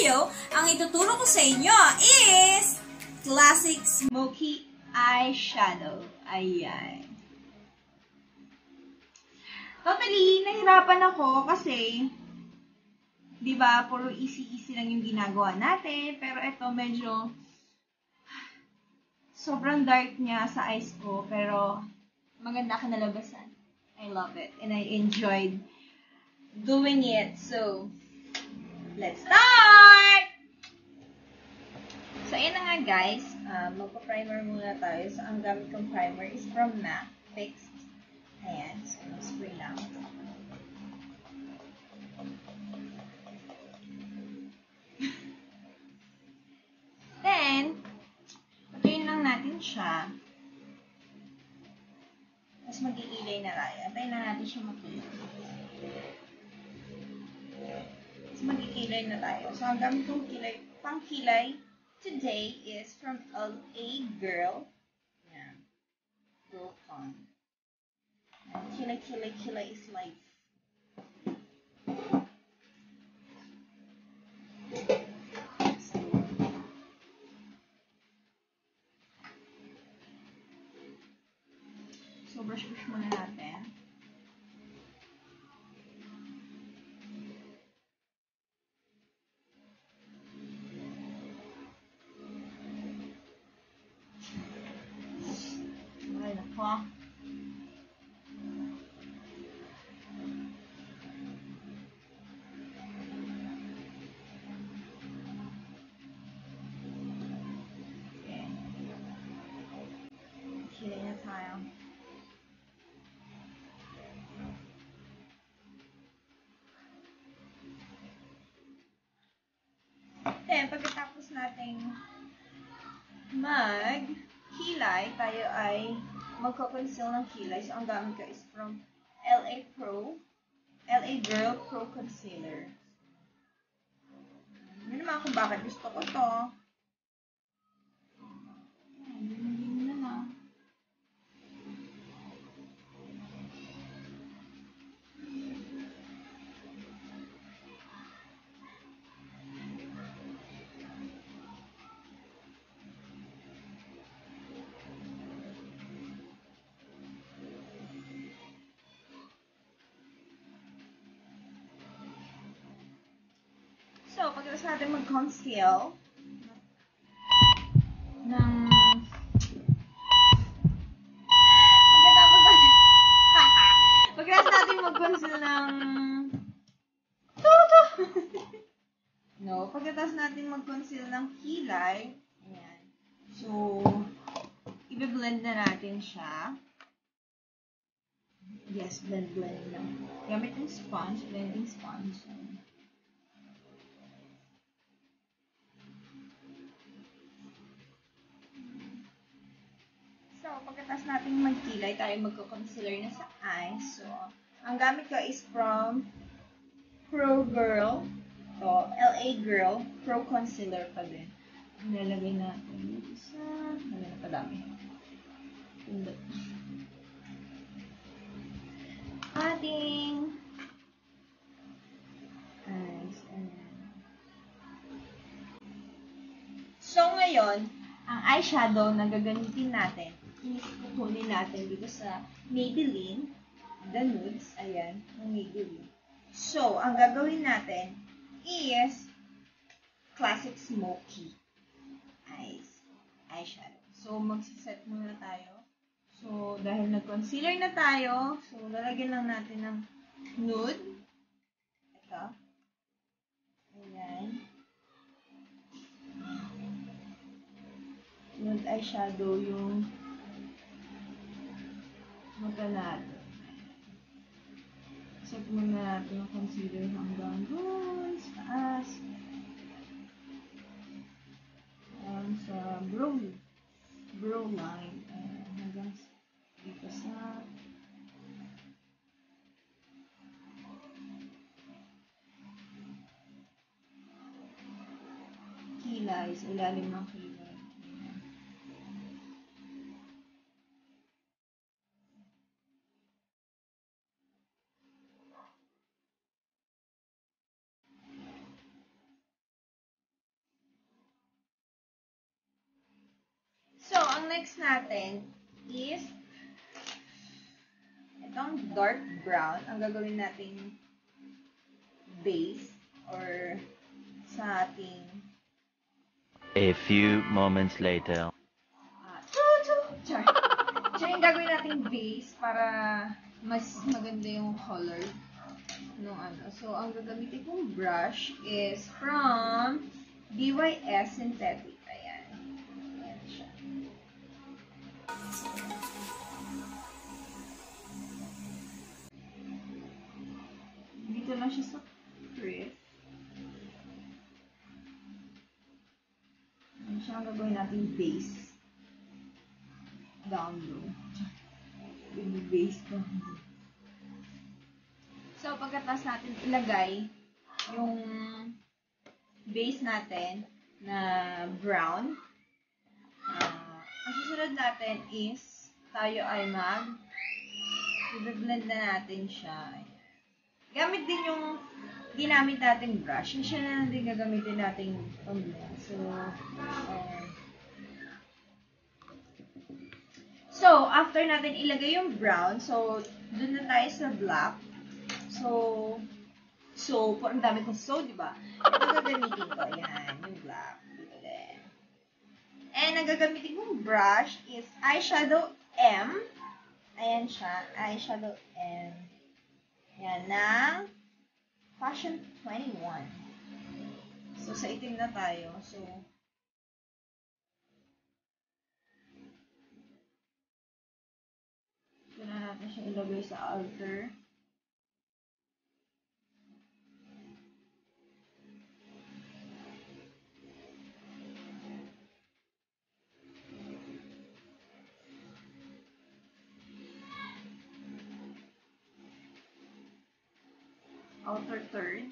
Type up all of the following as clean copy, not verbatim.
video, ang ituturo ko sa inyo is Classic Smoky Eyeshadow. Ayan. Totally, nahirapan ako kasi, di ba, puro easy-easy lang yung ginagawa natin. Pero ito, medyo sobrang dark niya sa eyes ko. Pero maganda kinalabasan. I love it. And I enjoyed doing it. So, let's start! So, ayan na nga guys. Magpa-primer muna tayo. So, ang gamit kong primer is from MAC Fixed. Ayan. So, spray lang. Then, patayin lang natin siya. Tapos mag-iilay na tayo. Patayin lang natin siya makilay. Tapos mag-iilay na tayo. So, ang gamit kong pang-kilay today is from LA Girl. Yan. Girl Con. Kilay is life. So, brush muna natin. Ay, nako. Kilay na tayo. Then, pagkatapos nating mag-kilay, tayo ay magko-conceal ng kilay. So, ang gamit ko is from LA Girl Pro Concealer. Hindi naman kung bakit gusto ko to. Hindi na lang. So, pagkatapos natin mag-conceal ng pagkatapos natin mag-conceal ng pagkatapos natin mag-conceal ng kilay, ayan. So, i-blend na natin siya. Yes, blend lang. Gamit yung sponge, blending sponge. So, pagkatapos natin magkilay, tayo magko-concealer na sa eyes. So, ang gamit ko is from Pro Girl. So, LA Girl Pro Concealer pa din. Nilalagay natin yung isa. Wala na padami. Ating eyes. So, ngayon, ang eyeshadow na gagamitin natin, kukunin natin dito sa Maybelline, the nudes, ayan, ng Maybelline. So, ang gagawin natin is Classic Smoky Eyeshadow. So, magsiset muna tayo. So, dahil nag-concealer na tayo, so, lalagyan lang natin ng nude. Ito. Ayan. Nude eyeshadow yung mata natin. Set muna natin yung concealer hanggang doon sa taas. Sa brow line. Hanggang dito sa kilay. Sa ilalim ng kilay. ang next natin is itong dark brown. Ang gagawin natin base or sa ating A few moments later. Char. Siya yung gagawin nating base para mas maganda yung color nung ano. So, ang gagamitin kong brush is from BYS Synthetic. Ayan. Ayan siya. Dito lang siya sa crease. Ayan siya ang gagawin nating base. Down low. Yung base down low. So, pagkatapos natin ilagay yung base natin na brown, ang susunod natin is tayo ay i-blend na natin siya. Gamit din yung ginamit nating brush. Yung siya na din gagamitin nating pang-blend. So, after natin ilagay yung brown, so, dun na tayo sa black. So, ang dami kong di ba? Ito gagamitin ko. Ayan, yung black. Dito din. And, ang gagamitin kong brush is eyeshadow M. Ayan siya, eyeshadow M. Ayan, ng Fashion 21. So, sa itim na tayo. So, ito na natin siya ilagay sa outer. Outer third.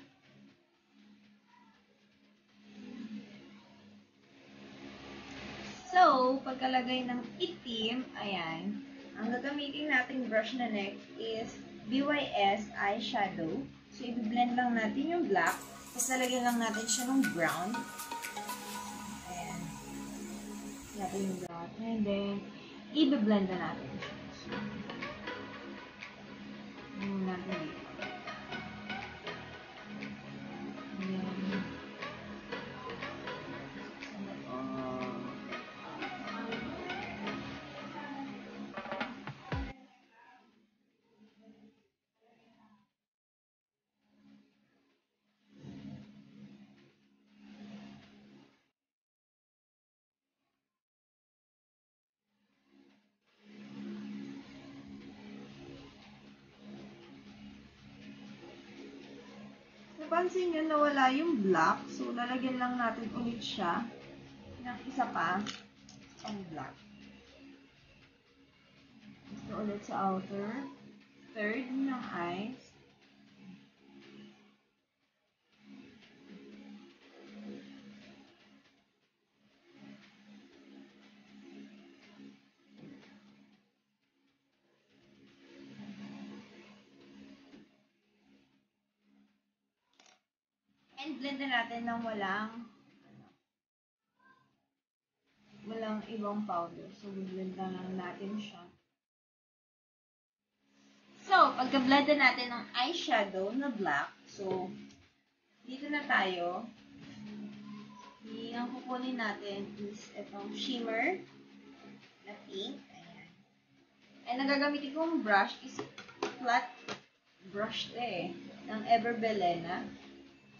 So, pagkalagay ng itim, ayan, ang gagamitin nating brush na next is BYS eyeshadow. So, i-blend lang natin yung black, tapos lalagyan lang natin siya ng brown. Ayan. Natin yung brown. And then, i-blend na natin siya. So, natin dito. Napansin nyo na wala yung black. So, lalagyan lang natin ulit siya ng isa pa ang black. Ito ulit sa outer. Third ng eyes. And blend na natin ng walang ibang powder. So, blend lang natin siya. So, pagka-blend na natin ng eyeshadow na black, so, dito na tayo. Ang kukunin natin is itong shimmer na pink. Ayan. And ang gagamitin kong brush is flat brush ng Everbelena.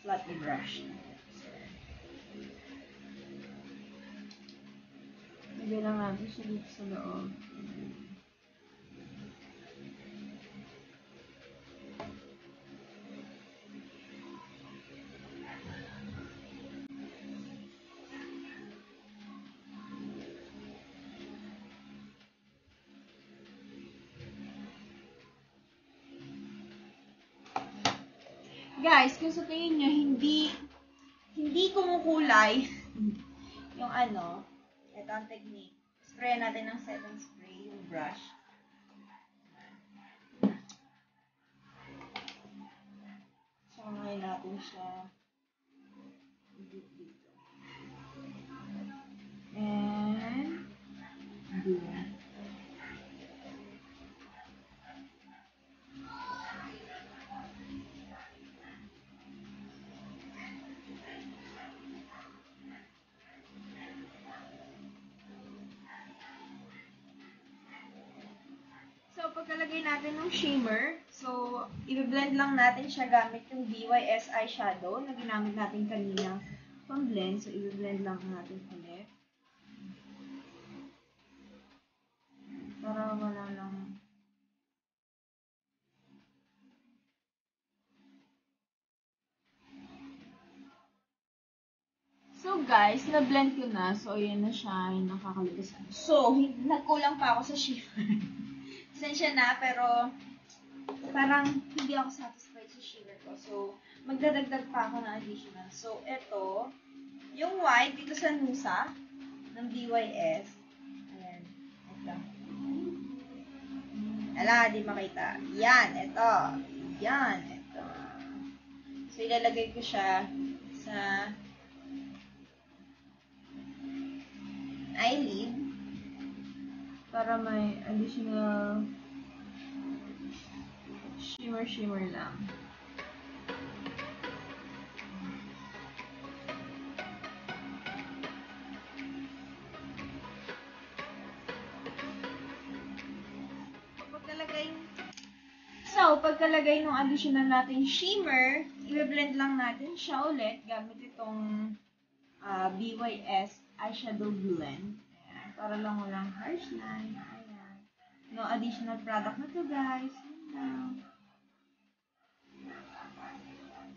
Flat brush. Lagyan lang natin siya dito sa loob. Guys, kung sa tingin nyo, hindi kumukulay yung ito ang technique. Spray natin ng setting spray, yung brush. So, ngayon natin siya dito. And, pagkalagay natin ng shimmer, so, i-blend lang natin siya gamit yung BYS eyeshadow na ginamit natin kanina pang-blend. So, i-blend lang natin ulit. Para wala lang. So, guys, na-blend ko na. So, ayan na siya. Yung nakakaligasan. So, nagkulang pa ako sa shimmer. Sensya na, pero parang hindi ako satisfied sa shimmer ko. So, magdadagdag pa ako ng additional. So, ito, yung white dito sa nusa ng BYS. Ayan. Ito. Ala, di makita. Yan, ito. Yan, ito. So, ilalagay ko siya sa eyelid para may additional shimmer lang. Pagkalagay ng additional natin shimmer, i-blend lang natin siya ulit gamit itong BYS eyeshadow blend. Ayan, para lang walang harsh line. Ayan. No additional product na to, guys. Ayan.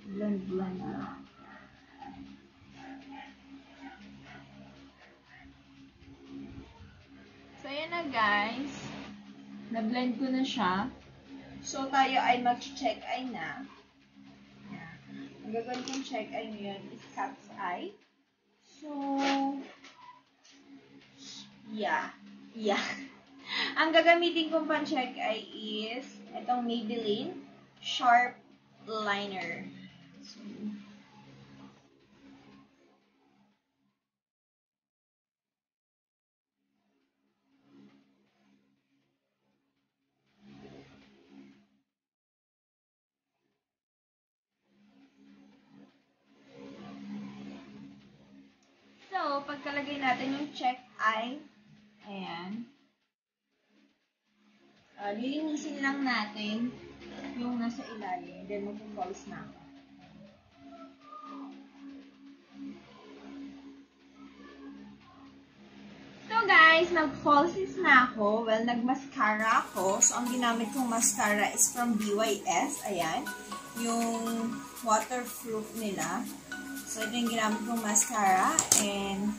Blend lang. So, ayan na, guys. Na-blend ko na siya. So, tayo ay mag-check eye na. Ang gagawin kong check eye ngayon is cat's eye. So, yeah. Ang gagamitin kong pang-check eye is itong Maybelline Sharp Liner. So, pagkalagay natin yung check eye, ayan, lilinisin lang natin yung nasa ilalim, then mag-false na ako. So guys, nag-falsies na ako. Well, nag-mascara ako. So, ang ginamit kong mascara is from BYS. Ayan. Yung waterproof nila. So, ito yung ginamit kong mascara. And,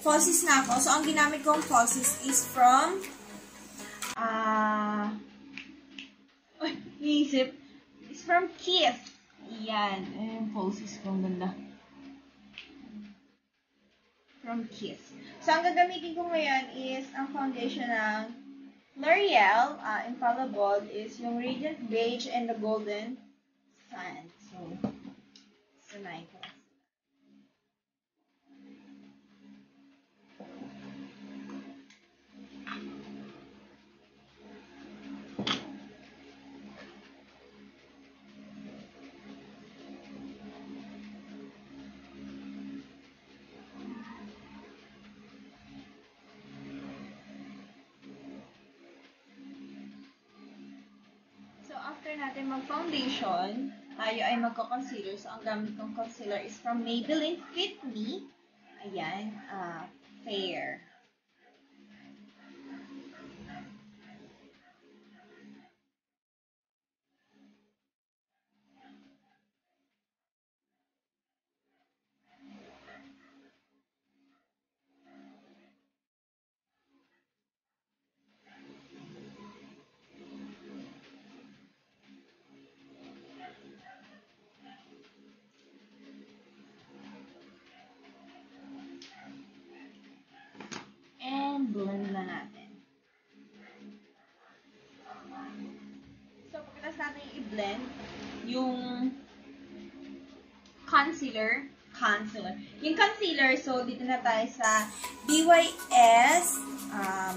falsies na ako. So, ang ginamit kong falsies is from, is from Kiss. Ayan. Ayan yung falsies kong ganda. From Kiss. So, ang gagamitin ko ngayon is ang foundation ng L'Oreal Infallible is yung Radiant Beige and the Golden Sand. So, sanayin ko. After natin mag-foundation, tayo ay magko-concealer. So, ang gamit kong concealer is from Maybelline Fit Me. Ayan, fair. Blend na natin. So, pagkatapos natin i-blend yung concealer. Yung concealer, so, dito na tayo sa BYS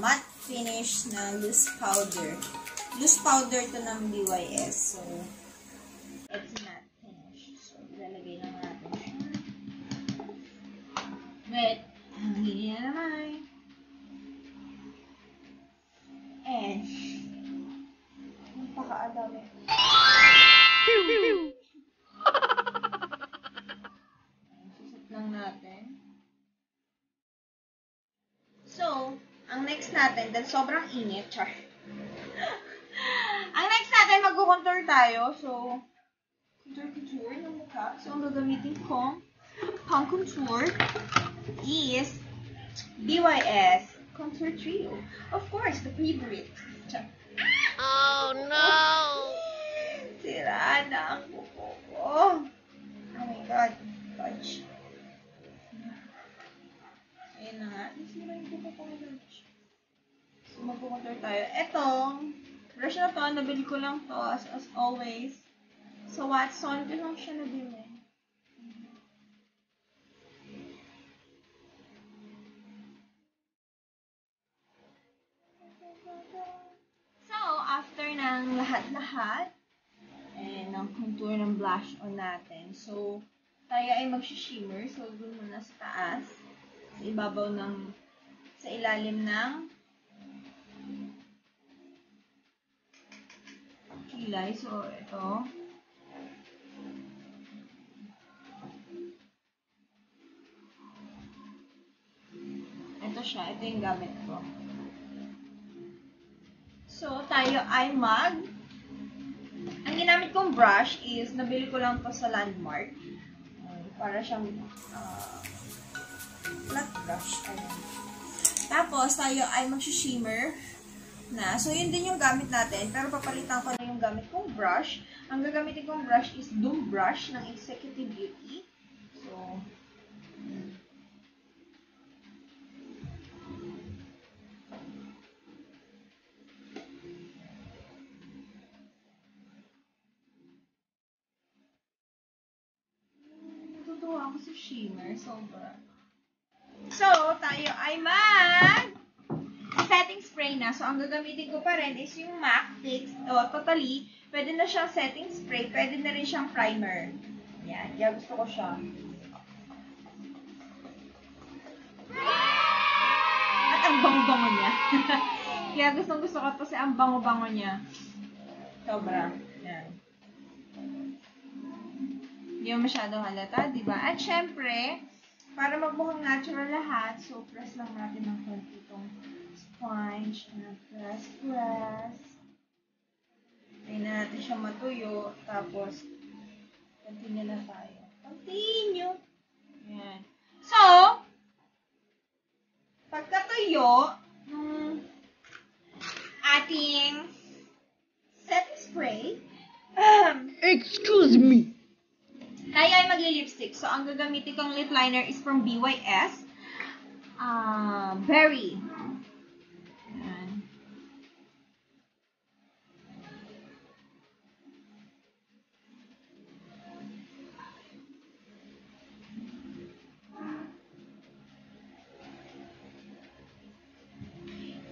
Matte Finish na loose powder. Loose powder to ng BYS. So, it's matte finish. So, ilalagay lang natin siya. Wait. Ang hini na naman. natin dahil sobrang init. Char. Ang next natin, mag-contour tayo. So, contour ng mukha. So, ang gagamitin kong pang-contour is BYS Contour Trio. Of course, the favorite. Char. Oh no! Sira na ang buko ko. Oh my God. Touch. Ayan na nga. Sira yung buko ko. So, mag-contour tayo. Etong brush na to, nabili ko lang to as always. Sa Watson, ko lang siya nabili. So, after ng lahat-lahat, ng contour ng blush on natin. So, tayo ay mag-shimmer. So, dun muna sa taas. Sa ibabaw ng, sa ilalim ng kilay. So, ito. Ito siya. Ito yung gamit ko. So, tayo ay ang ginamit kong brush is, nabili ko lang to sa Landmark. Para siyang flat brush. Ayan. Tapos, tayo ay mag-shimmer na. So, yun din yung gamit natin. Pero papalitan ko na yung gamit kong brush. Ang gagamitin kong brush is Doom Brush ng Executive Beauty. So, natutuwa ako sa shimmer. Sobra. So, tayo ay setting spray na. So, ang gagamitin ko pa rin is yung MAC Fix. Totally, pwede na siyang setting spray. Pwede na rin siyang primer. Yan. Kaya gusto ko siya. At ang bango-bango niya. Kaya gusto ko kasi ang bango-bango niya. Sobra. Yan. Hindi mo masyadong halata, diba? At syempre, para magmukhang natural lahat, so press lang natin ng konti itong sponge. Press. Tayo na natin siya matuyo. Tapos, continue na tayo. Continue. Ayan. So, pagkatuyo ng ating setting spray, Excuse me. tayo ay magli-lipstick. So, ang gagamitin kong lip liner is from BYS. Berry. Ayan.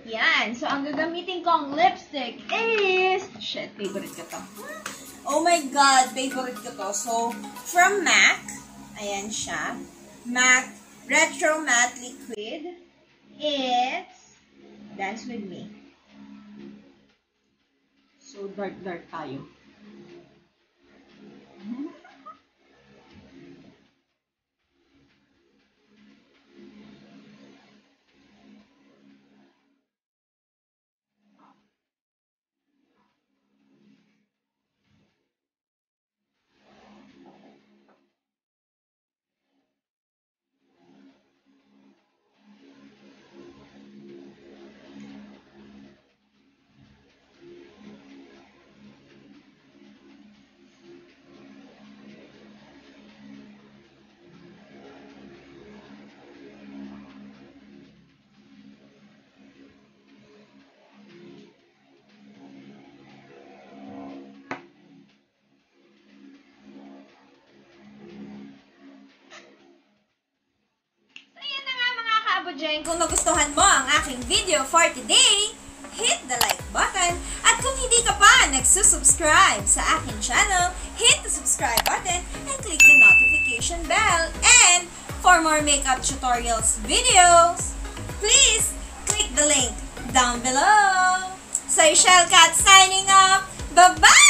Yan. So, ang gagamitin kong lipstick is... Shit, favorite ko to. Oh my God, favorite ko to. So, from MAC, ayan siya. MAC Retro Matte Liquid. It's Dance With Me. So, dark tayo. Kung nagustuhan mo ang aking video for today, hit the like button. At kung hindi ka pa nagsusubscribe sa aking channel, hit the subscribe button and click the notification bell. And for more makeup tutorials videos, please click the link down below. So, Shellcat signing off. Bye-bye!